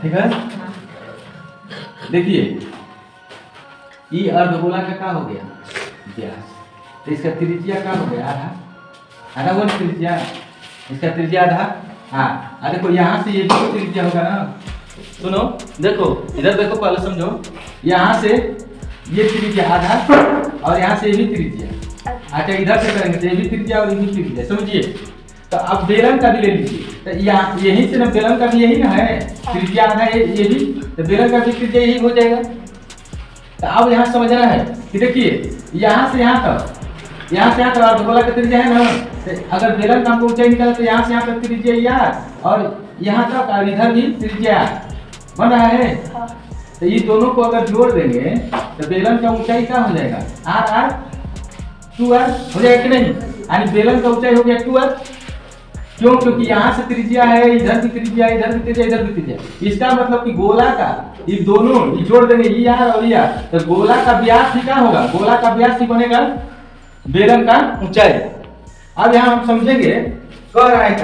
ठीक है। देखिए ई अर्धगोला का क्या हो गया व्यास, तो इसका त्रिज्या क्या हो गया आधा, आधा बोल त्रिज्या, इसका त्रिज्या आधा। हाँ देखो यहाँ से ये भी त्रिज्या होगा ना, सुनो देखो इधर देखो पहले समझो, यहाँ से ये त्रिज्या आधा और यहाँ से ये भी त्रिज्या। अच्छा इधर से करेंगे तो ये भी त्रिज्या और ये भी त्रिज्या, समझिए। तो अब बेलन का भी ले लीजिए, तो यहाँ यही से ना बेलन का भी यही ना है त्रिज्या आधा, ये भी तो बेलन का भी त्रिज्या यही हो जाएगा। तो अब यहाँ समझना है कि देखिए यहाँ से यहाँ तक, यहाँ से यहाँ तक अर्धगोला का त्रिज्या है ना, तो अगर बेलन का हमको ऊंचाई निकाले तो यहाँ से यहाँ तक त्रिज्या यार, और यहाँ तक और इधर भी त्रिज्या बन रहा है। तो ये दोनों को अगर जोड़ देंगे तो बेलन का ऊंचाई क्या हो जाएगा आर आर 2r हो जाएगा कि नहीं, यानी बेलन का ऊंचाई हो गया 2r। क्यों? क्योंकि यहाँ से त्रिज्या है, इधर भी त्रिज्या, इधर भी त्रिज्या, इधर भी त्रिज्या। इसका मतलब कि गोला का ये दोनों ये जोड़ देंगे ये यार और यार, तो गोला का व्यास ही क्या होगा, गोला का व्यास ही बनेगा बेलन का ऊंचाई। अब यहाँ हम समझेंगे कह रहा है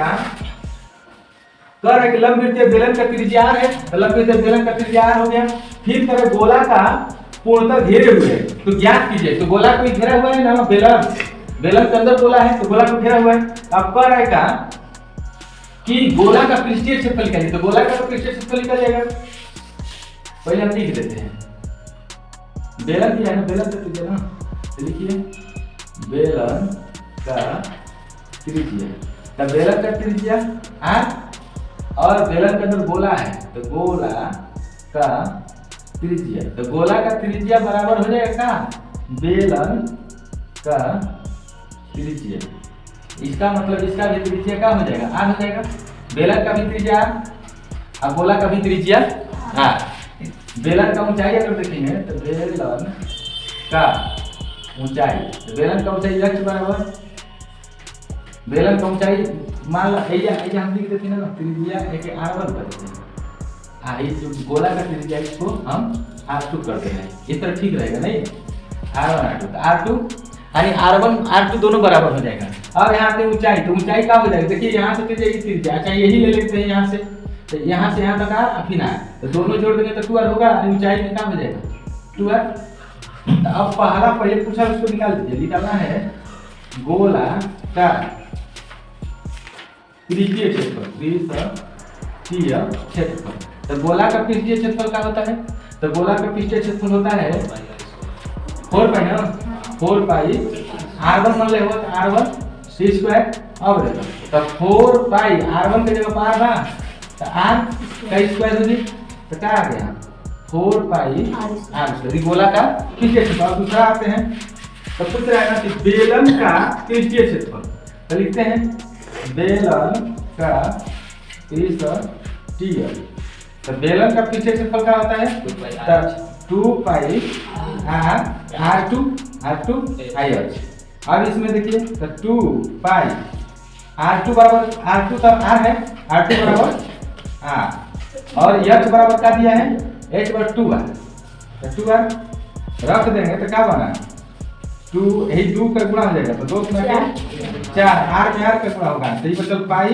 कि लंबवृत्तीय बेलन का त्रिज्या r है, तो लंबवृत्तीय बेलन का त्रिज्या r हो गया। फिर करे गोला का पूर्णतः घेरे हुए है, तो ज्ञात कीजिए। तो गोला को घेरा हुआ है ना बेलन, बेलन के अंदर गोला है तो गोला को घेरा हुआ है। अब कह रहा है कि गोला का पृष्ठीय क्षेत्रफल निकालिए, तो गोला का पृष्ठीय क्षेत्रफल निकल जाएगा। पहले हम लिख देते हैं बेलन क्या है ना, बेलन का त्रिज्या ना, तो लिखिए बेलन का त्रिज्या, तो बेलन का त्रिज्या r और बेलन के अंदर गोला है तो गोला का त्रिज्या, तो गोला का त्रिज्या बराबर हो जाएगा बेलन का त्रिज्या। इसका मतलब इसका भी त्रिज्या क्या हो जाएगा आर हो जाएगा, बेलन का भी त्रिज्या और गोला का भी त्रिज्या आर। बेलन का ऊंचाई अगर देखेंगे तो बेलन का ऊंचाई, तो बेलन का ऊंचाई x बराबर, बेलन का ऊंचाई मान लो ये हम लिख देते हैं ना त्रिज्या है कि r1 करते हैं। हाँ इस गोला का त्रिज्या इसको हम r2 करते हैं, इस तरह ठीक रहेगा नहीं, r1 r2, तो r2 यानी r1 r2 दोनों बराबर हो जाएगा। अब यहाँ पे ऊंचाई, तो ऊंचाई क्या हो जाएगा, देखिए यहाँ से त्रिज्या की त्रिज्या, अच्छा यही ले लेते हैं यहाँ से, तो यहाँ से यहाँ तक r फिर r, तो दोनों जोड़ देंगे तो 2r होगा, ऊंचाई में क्या हो जाएगा 2r। तो अब पहले पूछा उसको निकाल दीजिए, निकालना है गोला का पृष्ठीय क्षेत्रफल, तो गोला का पृष्ठीय क्षेत्रफल क्या होता है, तो गोला का पृष्ठीय क्षेत्रफल होता है 4 पाई ना, 4 पाई r1 मान ले हो तो r1 c स्क्वायर। अब देखो तो 4 पाई r1 की जगह पर r ना, तो r का स्क्वायर हो गई, तो क्या आ गया 4 पाई r स्क्वायर, गोला का पृष्ठीय क्षेत्रफल। दूसरा आते हैं तो पूछ रहा है ना कि बेलन का पृष्ठीय क्षेत्रफल, तो लिखते हैं बेलन का पृष्ठीय, तो बेलन का पृष्ठीय क्षेत्रफल क्या होता है 2 पाई r2 IH। अब इसमें देखिए तो 2 पाई r2 बराबर, r2 तो r है, r2 बराबर r और h बराबर क्या दिया है h बराबर 2r, तो 2r रख देंगे तो क्या बना 2, यही 2 का गुणा हो जाएगा, तो 2 गुणा 4, r में r का गुणा होगा, तो ये बचल पाई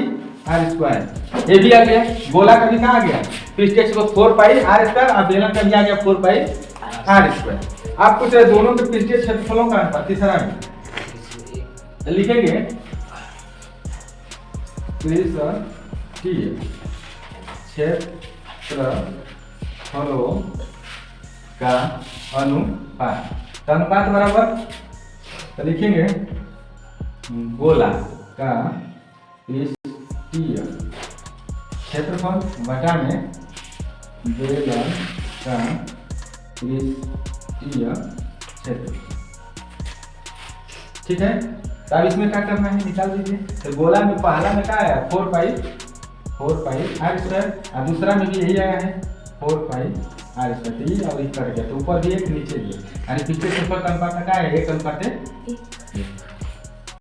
r स्क्वायर। ये भी आ गया, गोला का भी कहाँ आ गया पृष्ठीय क्षेत्रफल 4 पाई r स्क्वायर, और बेलन का भी आ गया 4 पाई r स्क्वायर। आप पूछ रहे दोनों के पृष्ठीय क्षेत्रफलों का अनुपात, तीसरा में तो लिखेंगे पृष्ठीय क्षेत्रफलों का अनुपात, तो अनुपात बराबर, तो लिखेंगे गोला का पृष्ठीय क्षेत्रफल बटा में बेलन का पृष्ठीय क्षेत्रफल। ठीक है, तो अब इसमें क्या करना है निकाल दीजिए। तो गोला में पहला में क्या आया 4 पाई r स्क्वायर, और दूसरा में भी यही आया है 4 पाई r स्क्वायर, ये और इस कर गया, तो ऊपर भी एक नीचे भी, यानी पृष्ठीय क्षेत्रफल का अनुपात क्या है 1:1।